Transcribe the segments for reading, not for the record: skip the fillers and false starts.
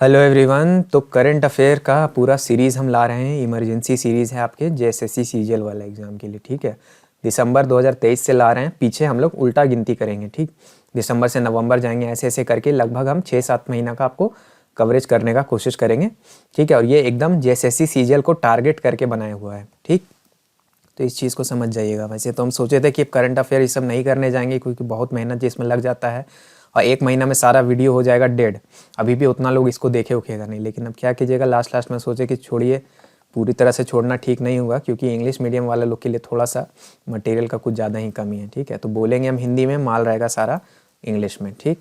Hello everyone. तो current affair का पूरा सीरीज़ हम ला रहे हैं। इमरजेंसी सीरीज़ है आपके जेएसएससी सीजीएल वाला एग्ज़ाम के लिए। ठीक है, दिसंबर 2023 से ला रहे हैं। पीछे हम लोग उल्टा गिनती करेंगे। ठीक, दिसंबर से नवंबर जाएंगे, ऐसे ऐसे करके लगभग हम 6-7 महीना का आपको कवरेज करने का कोशिश करेंगे। ठीक है, और ये एकदम जेएसएससी सीजीएल को टारगेट करके बनाया हुआ है। ठीक, तो इस चीज़ को समझ जाइएगा। वैसे तो हम सोचे थे कि करंट अफेयर ये सब नहीं करने जाएंगे क्योंकि बहुत मेहनत इसमें लग जाता है और 1 महीना में सारा वीडियो हो जाएगा डेड। अभी भी उतना लोग इसको देखे उखेगा नहीं, लेकिन अब क्या कीजिएगा, लास्ट लास्ट में सोचे कि छोड़िए, पूरी तरह से छोड़ना ठीक नहीं होगा क्योंकि इंग्लिश मीडियम वाले लोग के लिए थोड़ा सा मटेरियल का कुछ ज़्यादा ही कमी है। ठीक है, तो बोलेंगे हम हिंदी में, माल रहेगा सारा इंग्लिश में। ठीक,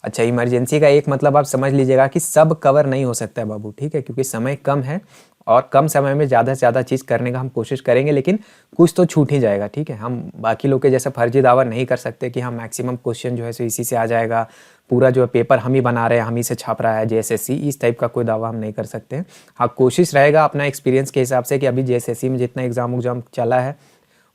अच्छा, इमरजेंसी का एक मतलब आप समझ लीजिएगा कि सब कवर नहीं हो सकता है बाबू। ठीक है, क्योंकि समय कम है और कम समय में ज़्यादा से ज़्यादा चीज़ करने का हम कोशिश करेंगे, लेकिन कुछ तो छूट ही जाएगा। ठीक है, हम बाकी लोग के जैसा फर्जी दावा नहीं कर सकते कि हम मैक्सिमम क्वेश्चन जो है सो इसी से आ जाएगा, पूरा जो है पेपर हम ही बना रहे हैं, हम ही से छाप रहा है जेएसएससी, इस टाइप का कोई दावा हम नहीं कर सकते हैं। हाँ, कोशिश रहेगा अपना एक्सपीरियंस के हिसाब से कि अभी जेएसएससी में जितना एग्ज़ाम चला है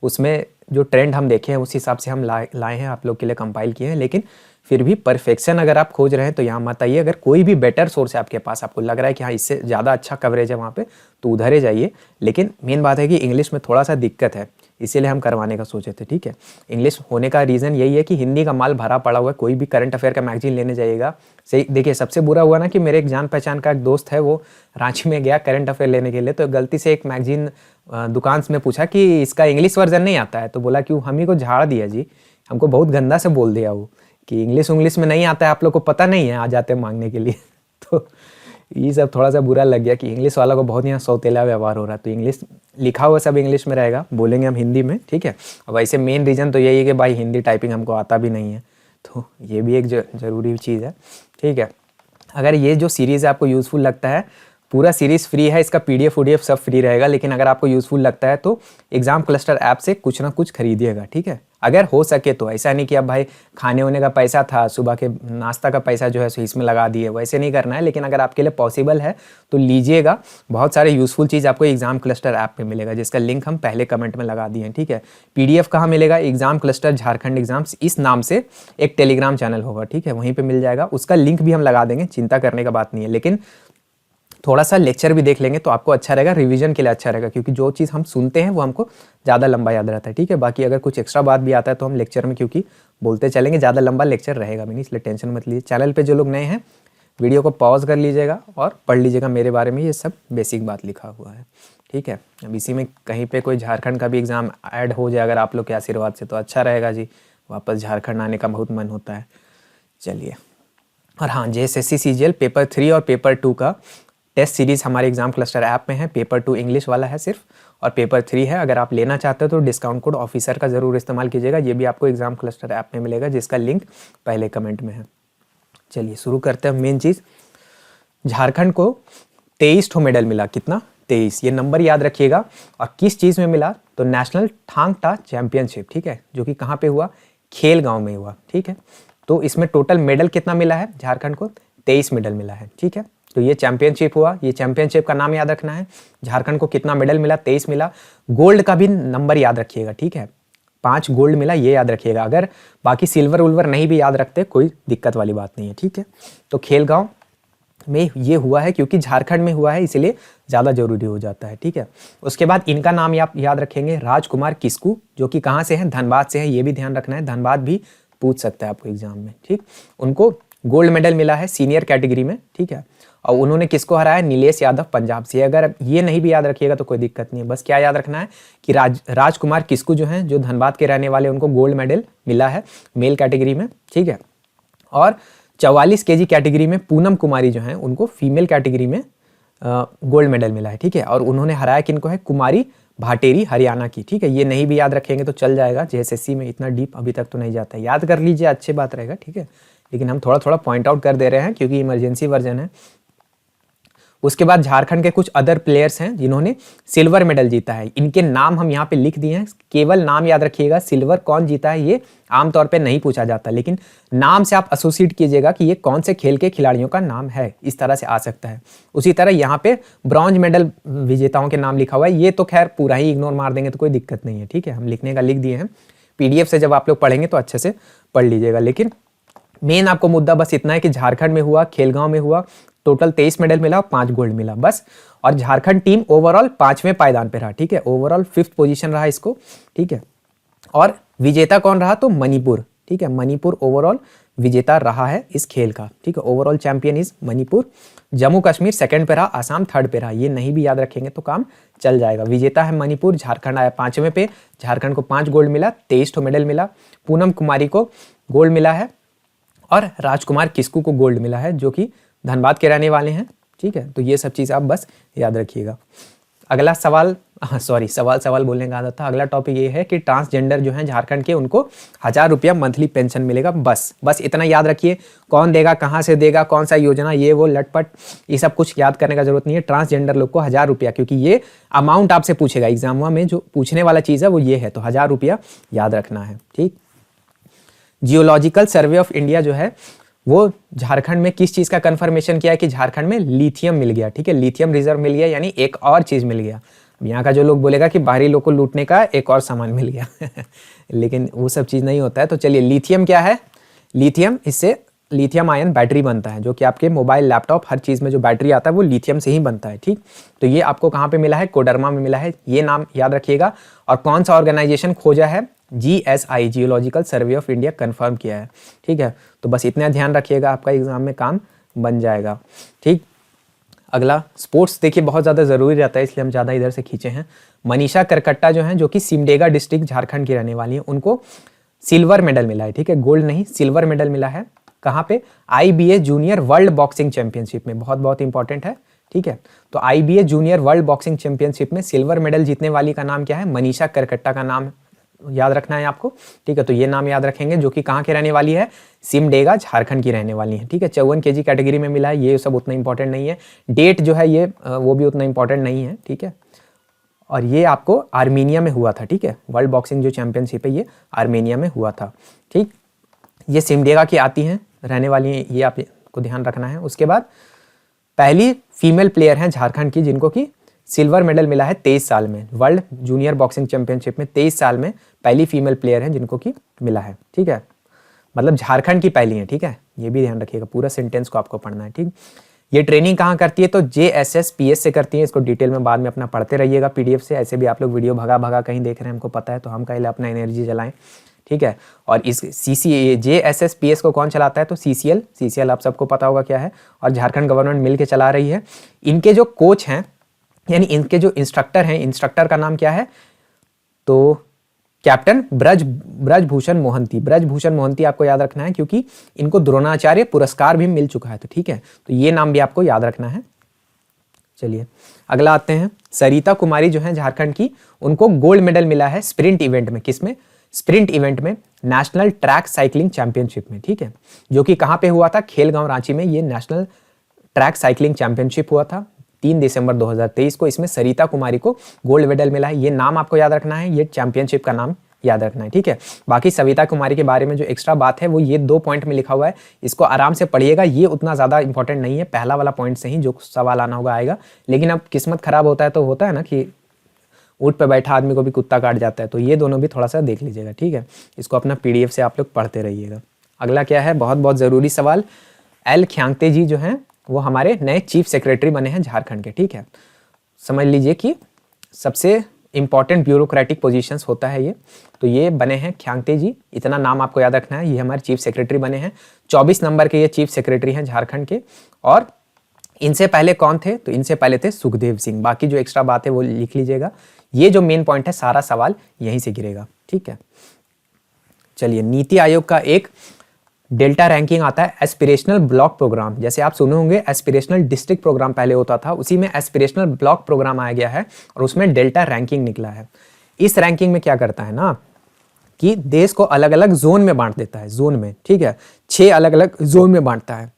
उसमें जो ट्रेंड हम देखे हैं उस हिसाब से हम लाए हैं, आप लोग के लिए कंपाइल किए हैं। लेकिन फिर भी परफेक्शन अगर आप खोज रहे हैं तो यहाँ मत आइए। अगर कोई भी बेटर सोर्स है आपके पास, आपको लग रहा है कि हाँ इससे ज़्यादा अच्छा कवरेज है वहाँ पे, तो उधर ही जाइए। लेकिन मेन बात है कि इंग्लिश में थोड़ा सा दिक्कत है, इसीलिए हम करवाने का सोचे थे। ठीक है, इंग्लिश होने का रीज़न यही है कि हिंदी का माल भरा पड़ा हुआ है। कोई भी करंट अफेयर का मैगजीन लेने जाइएगा, सही देखिए, सबसे बुरा हुआ ना कि मेरे एक जान पहचान का एक दोस्त है, वो रांची में गया करंट अफेयर लेने के लिए, तो गलती से एक मैगजीन दुकान में पूछा कि इसका इंग्लिश वर्जन नहीं आता है, तो बोला कि हम ही को झाड़ दिया जी, हमको बहुत गंदा से बोल दिया वो कि इंग्लिश में नहीं आता है, आप लोग को पता नहीं है, आ जाते हैं मांगने के लिए। तो ये सब थोड़ा सा बुरा लग गया कि इंग्लिश वाला को बहुत यहाँ सौतेला व्यवहार हो रहा है। तो इंग्लिश लिखा हुआ सब इंग्लिश में रहेगा, बोलेंगे हम हिंदी में। ठीक है, और वैसे मेन रीज़न तो यही है कि भाई हिंदी टाइपिंग हमको आता भी नहीं है, तो ये भी एक ज़रूरी चीज़ है। ठीक है, अगर ये जो सीरीज़ आपको यूज़फुल लगता है, पूरा सीरीज़ फ्री है, इसका पीडीएफ वूडीएफ सब फ्री रहेगा, लेकिन अगर आपको यूज़फुल लगता है तो एग्जाम क्लस्टर ऐप से कुछ ना कुछ खरीदिएगा। ठीक है, अगर हो सके तो, ऐसा नहीं कि अब भाई खाने होने का पैसा था, सुबह के नाश्ता का पैसा जो है सो इसमें लगा दिए, वैसे नहीं करना है। लेकिन अगर आपके लिए पॉसिबल है तो लीजिएगा, बहुत सारे यूज़फुल चीज़ आपको एग्जाम क्लस्टर ऐप पे मिलेगा, जिसका लिंक हम पहले कमेंट में लगा दिए हैं। ठीक है, पीडीएफ कहाँ मिलेगा? एग्जाम क्लस्टर झारखंड एग्जाम्स इस नाम से एक टेलीग्राम चैनल होगा। ठीक है, वहीं पर मिल जाएगा, उसका लिंक भी हम लगा देंगे, चिंता करने का बात नहीं है। लेकिन थोड़ा सा लेक्चर भी देख लेंगे तो आपको अच्छा रहेगा, रिवीजन के लिए अच्छा रहेगा, क्योंकि जो चीज़ हम सुनते हैं वो हमको ज़्यादा लंबा याद रहता है। ठीक है, बाकी अगर कुछ एक्स्ट्रा बात भी आता है तो हम लेक्चर में क्योंकि बोलते चलेंगे, ज़्यादा लंबा लेक्चर रहेगा भी नहीं, इसलिए टेंशन मत लीजिए। चैनल पे जो लोग नए हैं वीडियो को पॉज कर लीजिएगा और पढ़ लीजिएगा, मेरे बारे में ये सब बेसिक बात लिखा हुआ है। ठीक है, अब इसी में कहीं पर कोई झारखंड का भी एग्ज़ाम ऐड हो जाए अगर आप लोग के आशीर्वाद से तो अच्छा रहेगा जी, वापस झारखंड आने का बहुत मन होता है। चलिए, और हाँ, जेएसएससी सीजीएल पेपर 3 और पेपर 2 का टेस्ट सीरीज़ हमारे एग्जाम क्लस्टर ऐप में है। पेपर 2 इंग्लिश वाला है सिर्फ, और पेपर 3 है। अगर आप लेना चाहते हो तो डिस्काउंट कोड ऑफिसर का ज़रूर इस्तेमाल कीजिएगा, ये भी आपको एग्जाम क्लस्टर ऐप में मिलेगा, जिसका लिंक पहले कमेंट में है। चलिए शुरू करते हैं। मेन चीज़, झारखंड को 23 ठो मेडल मिला। कितना? 23। ये नंबर याद रखिएगा। और किस चीज़ में मिला? तो नेशनल थांग टा चैंपियनशिप। ठीक है, जो कि कहाँ पे हुआ? खेल गाँव में हुआ। ठीक है, तो इसमें टोटल मेडल कितना मिला है झारखंड को? 23 मेडल मिला है। ठीक है, तो ये चैंपियनशिप हुआ। ये चैंपियनशिप का नाम याद रखना है। झारखंड को कितना मेडल मिला? 23 मिला। गोल्ड का भी नंबर याद रखिएगा। ठीक है, 5 गोल्ड मिला, ये याद रखिएगा। अगर बाकी सिल्वर उल्वर नहीं भी याद रखते कोई दिक्कत वाली बात नहीं है। ठीक है, तो खेल गांव में ये हुआ है क्योंकि झारखंड में हुआ है, इसलिए ज़्यादा जरूरी हो जाता है। ठीक है, उसके बाद इनका नाम याद रखेंगे, राजकुमार किस्कू, जो कि कहाँ से हैं? धनबाद से हैं। ये भी ध्यान रखना है, धनबाद भी पूछ सकता है आपको एग्जाम में। ठीक, उनको गोल्ड मेडल मिला है सीनियर कैटेगरी में। ठीक है, और उन्होंने किसको हराया? नीलेश यादव पंजाब से। अगर ये नहीं भी याद रखिएगा तो कोई दिक्कत नहीं है, बस क्या याद रखना है कि राजकुमार किस्कू जो हैं, जो धनबाद के रहने वाले, उनको गोल्ड मेडल मिला है मेल कैटेगरी में। ठीक है, और 44 केजी कैटेगरी में पूनम कुमारी जो हैं, उनको फीमेल कैटेगरी में गोल्ड मेडल मिला है। ठीक है, और उन्होंने हराया किनको है? कुमारी भाटेरी हरियाणा की। ठीक है, ये नहीं भी याद रखेंगे तो चल जाएगा, जेएसएससी में इतना डीप अभी तक तो नहीं जाता है, याद कर लीजिए, अच्छी बात रहेगा। ठीक है, लेकिन हम थोड़ा थोड़ा पॉइंट आउट कर दे रहे हैं क्योंकि इमरजेंसी वर्जन है। उसके बाद झारखंड के कुछ अदर प्लेयर्स हैं जिन्होंने सिल्वर मेडल जीता है, इनके नाम हम यहाँ पे लिख दिए हैं। केवल नाम याद रखिएगा, सिल्वर कौन जीता है ये आमतौर पे नहीं पूछा जाता, लेकिन नाम से आप एसोसिएट कीजिएगा कि ये कौन से खेल के खिलाड़ियों का नाम है, इस तरह से आ सकता है। उसी तरह यहाँ पे ब्रॉन्ज मेडल विजेताओं के नाम लिखा हुआ है, ये तो खैर पूरा ही इग्नोर मार देंगे तो कोई दिक्कत नहीं है। ठीक है, हम लिखने का लिख दिए हैं, पीडीएफ से जब आप लोग पढ़ेंगे तो अच्छे से पढ़ लीजिएगा। लेकिन मेन आपको मुद्दा बस इतना है कि झारखंड में हुआ, खेलगांव में हुआ, टोटल 23 मेडल मिला और 5 गोल्ड मिला बस। और झारखंड टीम ओवरऑल 5वें पायदान पे रहा, ठीक है, ओवरऑल 5th पोजीशन रहा इसको, ठीक है। और विजेता कौन रहा, तो मणिपुर, ठीक है, मणिपुर ओवरऑल विजेता रहा है इस खेल का, ठीक है, overall champion is Manipur. Jammu Kashmir second पे रहा, आसाम थर्ड पे रहा, ये नहीं भी याद रखेंगे तो काम चल जाएगा। विजेता है मणिपुर, झारखंड आया 5वें पे, झारखंड को 5 गोल्ड मिला, 23 मेडल मिला। पूनम कुमारी को गोल्ड मिला है और राजकुमार किस्कू को गोल्ड मिला है, जो कि धनबाद के रहने वाले हैं, ठीक है। तो ये सब चीज़ आप बस याद रखिएगा। अगला सवाल, सवाल बोलने का आदत था। अगला टॉपिक ये है कि ट्रांसजेंडर जो हैं झारखंड के, उनको 1000 रुपया मंथली पेंशन मिलेगा, बस इतना याद रखिए। कौन देगा, कहाँ से देगा, कौन सा योजना, ये वो लटपट, ये सब कुछ याद करने का जरूरत नहीं है। ट्रांसजेंडर लोग को 1000 रुपया, क्योंकि ये अमाउंट आपसे पूछेगा एग्जाम में, जो पूछने वाला चीज़ है वो ये है, तो 1000 रुपया याद रखना है, ठीक। जियोलॉजिकल सर्वे ऑफ इंडिया जो है वो झारखंड में किस चीज़ का कंफर्मेशन किया है कि झारखंड में लिथियम मिल गया, ठीक है, लिथियम रिजर्व मिल गया, यानी एक और चीज़ मिल गया। यहाँ का जो लोग बोलेगा कि बाहरी लोग को लूटने का एक और सामान मिल गया लेकिन वो सब चीज़ नहीं होता है। तो चलिए, लिथियम क्या है, लिथियम, इससे लिथियम आयन बैटरी बनता है, जो कि आपके मोबाइल, लैपटॉप, हर चीज़ में जो बैटरी आता है वो लिथियम से ही बनता है, ठीक। तो ये आपको कहाँ पे मिला है, कोडरमा में मिला है, ये नाम याद रखिएगा। और कौन सा ऑर्गेनाइजेशन खोजा है, GSI, geological survey of India confirm किया है, ठीक है। तो बस इतना ध्यान रखिएगा, आपका एग्जाम में काम बन जाएगा, ठीक। अगला स्पोर्ट्स, देखिए बहुत ज़्यादा ज़रूरी रहता है, इसलिए हम ज़्यादा इधर से खींचे हैं। मनीषा करकट्टा जो हैं, जो कि सिमडेगा डिस्ट्रिक्ट झारखंड की रहने वाली हैं, उनको सिल्वर मेडल मिला है, ठीक है, गोल्ड नहीं, सिल्वर मेडल मिला है। कहाँ पे, IBA junior world boxing championship में, बहुत इंपॉर्टेंट है, ठीक है। तो IBA junior world boxing championship में सिल्वर मेडल जीतने वाली का नाम क्या है, मनीषा करकट्टा का नाम याद रखना है आपको, ठीक है। तो ये नाम याद रखेंगे, जो कि कहाँ के रहने वाली है, सिमडेगा झारखंड की रहने वाली है, ठीक है। 54 kg कैटेगरी में मिला है, ये सब उतना इंपॉर्टेंट नहीं है। डेट जो है ये वो भी उतना इंपॉर्टेंट नहीं है, ठीक है। और ये आपको आर्मेनिया में हुआ था, ठीक है, वर्ल्ड बॉक्सिंग जो चैंपियनशिप है ये आर्मेनिया में हुआ था, ठीक। ये सिमडेगा की आती हैं, रहने वाली हैं, ये आपको ध्यान रखना है। उसके बाद पहली फीमेल प्लेयर हैं झारखंड की जिनको कि सिल्वर मेडल मिला है 23 साल में, वर्ल्ड जूनियर बॉक्सिंग चैंपियनशिप में 23 साल में पहली फीमेल प्लेयर हैं जिनको कि मिला है, ठीक है, मतलब झारखंड की पहली है, ठीक है। ये भी ध्यान रखिएगा, पूरा सेंटेंस को आपको पढ़ना है, ठीक। ये ट्रेनिंग कहाँ करती है, तो JSS-PS से करती है। इसको डिटेल में बाद में अपना पढ़ते रहिएगा PDF से, ऐसे भी आप लोग वीडियो भगा कहीं देख रहे हैं, हमको पता है, तो हम पहले अपना एनर्जी जलाएं, ठीक है। और इस JSS-PS को कौन चलाता है, तो CCL आप सबको पता होगा क्या है, और झारखंड गवर्नमेंट मिल के चला रही है। इनके जो कोच हैं, यानी इनके जो इंस्ट्रक्टर हैं, इंस्ट्रक्टर का नाम क्या है, तो कैप्टन ब्रजभूषण मोहंती आपको याद रखना है, क्योंकि इनको द्रोणाचार्य पुरस्कार भी मिल चुका है, तो ठीक है। तो ये नाम भी आपको याद रखना है। चलिए अगला आते हैं, सरिता कुमारी जो है झारखंड की, उनको गोल्ड मेडल मिला है स्प्रिंट इवेंट में, किसमें, स्प्रिंट इवेंट में, नेशनल ट्रैक साइकिलिंग चैंपियनशिप में, ठीक है, जो कि कहाँ पे हुआ था, खेलगांव रांची में। ये नेशनल ट्रैक साइकिलिंग चैंपियनशिप हुआ था 3 दिसंबर 2023 को। इसमें सरिता कुमारी को गोल्ड मेडल मिला है। ये नाम आपको याद रखना है, ये चैंपियनशिप का नाम याद रखना है, ठीक है। बाकी सविता कुमारी के बारे में जो एक्स्ट्रा बात है वो ये 2 पॉइंट में लिखा हुआ है, इसको आराम से पढ़िएगा, ये उतना ज़्यादा इंपॉर्टेंट नहीं है, पहला वाला पॉइंट से ही जो सवाल आना होगा आएगा। लेकिन अब किस्मत खराब होता है तो होता है ना कि ऊँट पे बैठा आदमी को भी कुत्ता काट जाता है, तो ये दोनों भी थोड़ा सा देख लीजिएगा, ठीक है। इसको अपना PDF से आप लोग पढ़ते रहिएगा। अगला क्या है, बहुत ज़रूरी सवाल, L ख्यांगते जी जो हैं वो हमारे नए चीफ सेक्रेटरी बने हैं झारखंड के, ठीक है। समझ लीजिए कि सबसे इंपॉर्टेंट ब्यूरोक्रेटिक पोजीशंस होता है ये, तो ये बने हैं ख्यांगते जी, इतना नाम आपको याद रखना है। ये हमारे चीफ सेक्रेटरी बने हैं, 24 नंबर के ये चीफ सेक्रेटरी हैं झारखंड के। और इनसे पहले कौन थे, तो इनसे पहले थे सुखदेव सिंह। बाकी जो एक्स्ट्रा बात है वो लिख लीजिएगा, ये जो मेन पॉइंट है सारा सवाल यहीं से गिरेगा, ठीक है। चलिए, नीति आयोग का एक डेल्टा रैंकिंग आता है, एस्पिरेशनल ब्लॉक प्रोग्राम। जैसे आप सुने होंगे एस्पिरेशनल डिस्ट्रिक्ट प्रोग्राम पहले होता था, उसी में एस्पिरेशनल ब्लॉक प्रोग्राम आया गया है और उसमें डेल्टा रैंकिंग निकला है। इस रैंकिंग में क्या करता है ना कि देश को अलग अलग जोन में बांट देता है, जोन में, ठीक है, 6 अलग अलग जोन में बांटता है।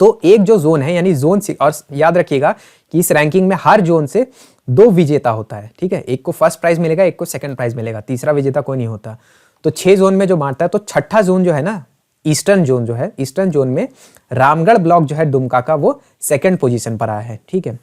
तो एक जो जोन है यानी जोन, और याद रखिएगा कि इस रैंकिंग में हर जोन से 2 विजेता होता है, ठीक है। एक को फर्स्ट प्राइज मिलेगा, एक को सेकंड प्राइज मिलेगा, तीसरा विजेता कोई नहीं होता। तो 6 जोन में जो बांटता है, तो छठा जोन जो है ना, ईस्टर्न जोन जो है, ईस्टर्न जोन में रामगढ़ ब्लॉक जो है दुमका का, वो 2nd पोजीशन पर आया है, ठीक है।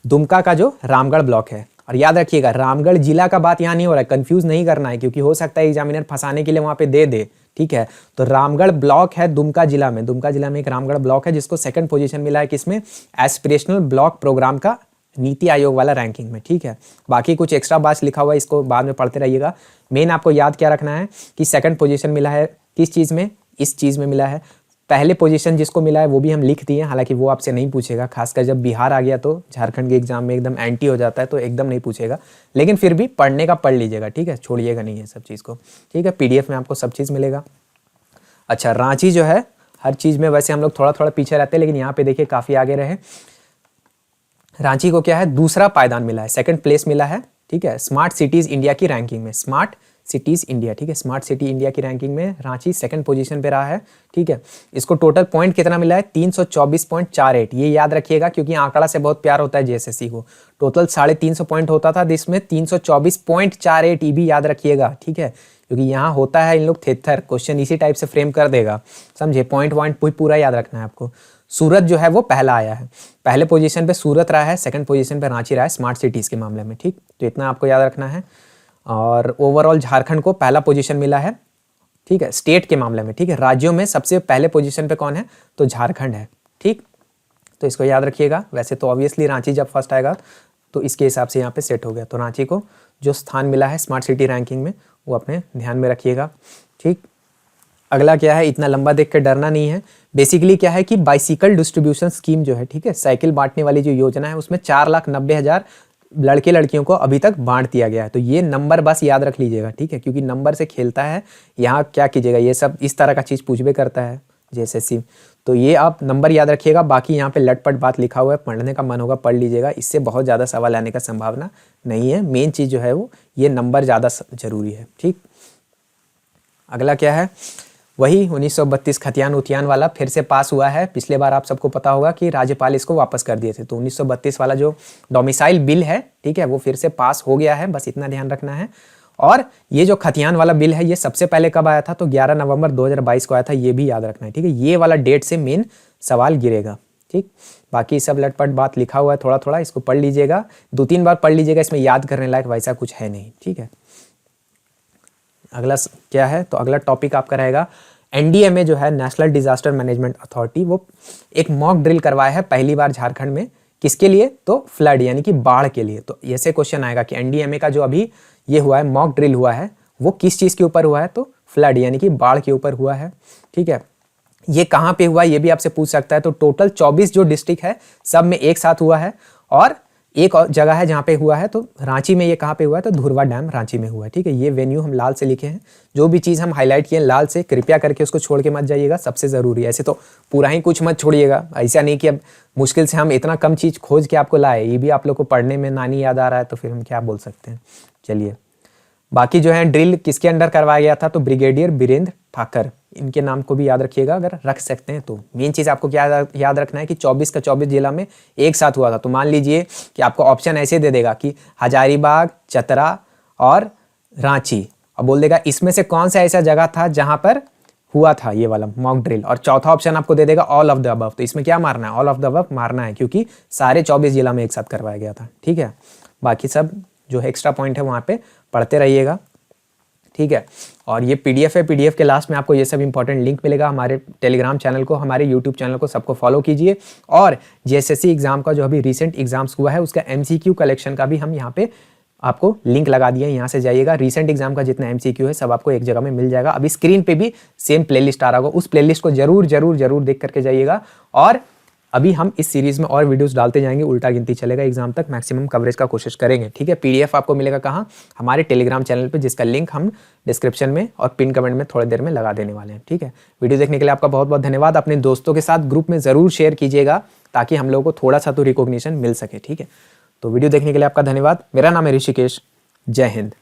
दुमका का जो रामगढ़ ब्लॉक है, और याद रखिएगा रामगढ़ जिला का बात यहाँ नहीं हो रहा है, कंफ्यूज नहीं करना है, क्योंकि हो सकता है एग्जामिनर फंसाने के लिए वहां पे दे दे, ठीक है। तो रामगढ़ ब्लॉक है दुमका जिला में, दुमका जिला में एक रामगढ़ ब्लॉक है जिसको सेकंड पोजीशन मिला है किसमें, एस्पिरेशनल ब्लॉक प्रोग्राम का नीति आयोग वाला रैंकिंग में, ठीक है। बाकी कुछ एक्स्ट्रा बात लिखा हुआ है, इसको बाद में पढ़ते रहिएगा। मेन आपको याद क्या रखना है कि सेकंड पोजीशन मिला है किस चीज़ में, इस चीज़ में मिला है। पहले पोजीशन जिसको मिला है वो भी हम लिख दिए, हालांकि वो आपसे नहीं पूछेगा, खासकर जब बिहार आ गया तो झारखंड के एग्जाम में एकदम एंटी हो जाता है, तो एकदम नहीं पूछेगा, लेकिन फिर भी पढ़ने का पढ़ लीजिएगा, ठीक है, छोड़िएगा नहीं है सब चीज़ को, ठीक है। PDF में आपको सब चीज़ मिलेगा। अच्छा, रांची जो है हर चीज़ में वैसे हम लोग थोड़ा थोड़ा पीछे रहते हैं, लेकिन यहाँ पे देखिए काफ़ी आगे रहे। रांची को क्या है, दूसरा पायदान मिला है, सेकंड प्लेस मिला है, ठीक है, स्मार्ट सिटीज़ इंडिया की रैंकिंग में, स्मार्ट सिटीज़ इंडिया, ठीक है, स्मार्ट सिटी इंडिया की रैंकिंग में रांची सेकंड पोजीशन पे रहा है, ठीक है। इसको टोटल पॉइंट कितना मिला है, 324.48, ये याद रखिएगा क्योंकि आंकड़ा से बहुत प्यार होता है JSSC को। टोटल 350 पॉइंट होता था, जिसमें 324.48 ये भी याद रखिएगा, ठीक है, क्योंकि यहाँ होता है इन लोग थेथर, क्वेश्चन इसी टाइप से फ्रेम कर देगा, समझे, पॉइंट पूरा याद रखना है आपको। सूरत जो है वो पहला आया है, पहले पोजीशन पे सूरत रहा है, सेकंड पोजीशन पे रांची रहा है स्मार्ट सिटीज़ के मामले में, ठीक, तो इतना आपको याद रखना है। और ओवरऑल झारखंड को पहला पोजीशन मिला है, ठीक है, स्टेट के मामले में, ठीक है। राज्यों में सबसे पहले पोजीशन पे कौन है, तो झारखंड है, ठीक, तो इसको याद रखिएगा। वैसे तो ऑब्वियसली रांची जब फर्स्ट आएगा तो इसके हिसाब से यहाँ पे सेट हो गया, तो रांची को जो स्थान मिला है स्मार्ट सिटी रैंकिंग में वो अपने ध्यान में रखिएगा, ठीक। अगला क्या है, इतना लंबा देख के डरना नहीं है। बेसिकली क्या है कि बाइसिकल डिस्ट्रीब्यूशन स्कीम जो है, ठीक है, साइकिल बांटने वाली जो योजना है उसमें 4,90,000 लड़के लड़कियों को अभी तक बांट दिया गया है। तो ये नंबर बस याद रख लीजिएगा, ठीक है, क्योंकि नंबर से खेलता है यहाँ, क्या कीजिएगा, ये सब इस तरह का चीज़ पूछ भी करता है JSSC, तो ये आप नंबर याद रखिएगा। बाकी यहाँ पे लटपट बात लिखा हुआ है, पढ़ने का मन होगा पढ़ लीजिएगा, इससे बहुत ज़्यादा सवाल आने का संभावना नहीं है। मेन चीज़ जो है वो ये नंबर ज़्यादा ज़रूरी है, ठीक। अगला क्या है, वही 1932 खतियान उतियान वाला फिर से पास हुआ है। पिछले बार आप सबको पता होगा कि राज्यपाल इसको वापस कर दिए थे, तो 1932 वाला जो डोमिसाइल बिल है, ठीक है, वो फिर से पास हो गया है, बस इतना ध्यान रखना है। और ये जो खतियान वाला बिल है ये सबसे पहले कब आया था, तो 11 नवंबर 2022 को आया था, ये भी याद रखना है, ठीक है, ये वाला डेट से मेन सवाल गिरेगा, ठीक। बाकी सब लटपट बात लिखा हुआ है, थोड़ा थोड़ा इसको पढ़ लीजिएगा, 2-3 बार पढ़ लीजिएगा, इसमें याद करने लायक वैसा कुछ है नहीं, ठीक है। अगला क्या है, तो अगला टॉपिक आपका रहेगा NDMA जो है नेशनल डिजास्टर मैनेजमेंट अथॉरिटी, वो एक मॉक ड्रिल करवाया है पहली बार झारखंड में, किसके लिए, तो फ्लड यानी कि बाढ़ के लिए। तो ऐसे क्वेश्चन आएगा कि NDMA का जो अभी ये हुआ है मॉक ड्रिल हुआ है वो किस चीज़ के ऊपर हुआ है, तो फ्लड यानी कि बाढ़ के ऊपर हुआ है, ठीक है। ये कहाँ पे हुआ ये भी आपसे पूछ सकता है। तो टोटल 24 जो डिस्ट्रिक्ट है सब में एक साथ हुआ है, और एक और जगह है जहाँ पे हुआ है, तो रांची में ये कहाँ पे हुआ है, तो धुरवा डैम रांची में हुआ है, ठीक है। ये वेन्यू हम लाल से लिखे हैं, जो भी चीज़ हम हाईलाइट किए लाल से, कृपया करके उसको छोड़ के मत जाइएगा, सबसे ज़रूरी है। ऐसे तो पूरा ही कुछ मत छोड़िएगा, ऐसा नहीं कि अब मुश्किल से हम इतना कम चीज़ खोज के आपको लाए, ये भी आप लोग को पढ़ने में नानी याद आ रहा है, तो फिर हम क्या बोल सकते हैं। चलिए, बाकी जो है ड्रिल किसके अंडर करवाया गया था, तो ब्रिगेडियर बीरेंद्र ठाकर, इनके नाम को भी याद रखिएगा अगर रख सकते हैं तो। मेन चीज़ आपको क्या याद रखना है कि 24 का 24 जिला में एक साथ हुआ था। तो मान लीजिए कि आपको ऑप्शन ऐसे दे देगा कि हजारीबाग, चतरा और रांची, और बोल देगा इसमें से कौन सा ऐसा जगह था जहां पर हुआ था ये वाला मॉक ड्रिल, और चौथा ऑप्शन आपको दे देगा ऑल ऑफ द अबव। तो इसमें क्या मारना है, ऑल ऑफ द अबव मारना है, क्योंकि सारे 24 जिला में एक साथ करवाया गया था, ठीक है। बाकी सब जो है एक्स्ट्रा पॉइंट है वहाँ पे पढ़ते रहिएगा, ठीक है। और ये PDF है, PDF के लास्ट में आपको ये सब इंपॉर्टेंट लिंक मिलेगा। हमारे टेलीग्राम चैनल को, हमारे यूट्यूब चैनल को, सबको फॉलो कीजिए। और JSSC एग्जाम का जो अभी रिसेंट एग्जाम्स हुआ है उसका MCQ कलेक्शन का भी हम यहाँ पे आपको लिंक लगा दिया है, यहाँ से जाइएगा। रिसेंट एग्जाम का जितना MCQ है सब आपको एक जगह में मिल जाएगा। अभी स्क्रीन पे भी सेम प्लेलिस्ट आ रहा होगा, उस प्लेलिस्ट को जरूर जरूर जरूर देख करके जाइएगा। और अभी हम इस सीरीज में और वीडियोस डालते जाएंगे, उल्टा गिनती चलेगा, एग्जाम तक मैक्सिमम कवरेज का कोशिश करेंगे, ठीक है। PDF आपको मिलेगा कहाँ, हमारे टेलीग्राम चैनल पे, जिसका लिंक हम डिस्क्रिप्शन में और पिन कमेंट में थोड़ी देर में लगा देने वाले हैं, ठीक है। वीडियो देखने के लिए आपका बहुत बहुत धन्यवाद। अपने दोस्तों के साथ ग्रुप में ज़रूर शेयर कीजिएगा ताकि हम लोगों को थोड़ा सा तो रिकॉग्निशन मिल सके, ठीक है। तो वीडियो देखने के लिए आपका धन्यवाद। मेरा नाम है ऋषिकेश। जय हिंद।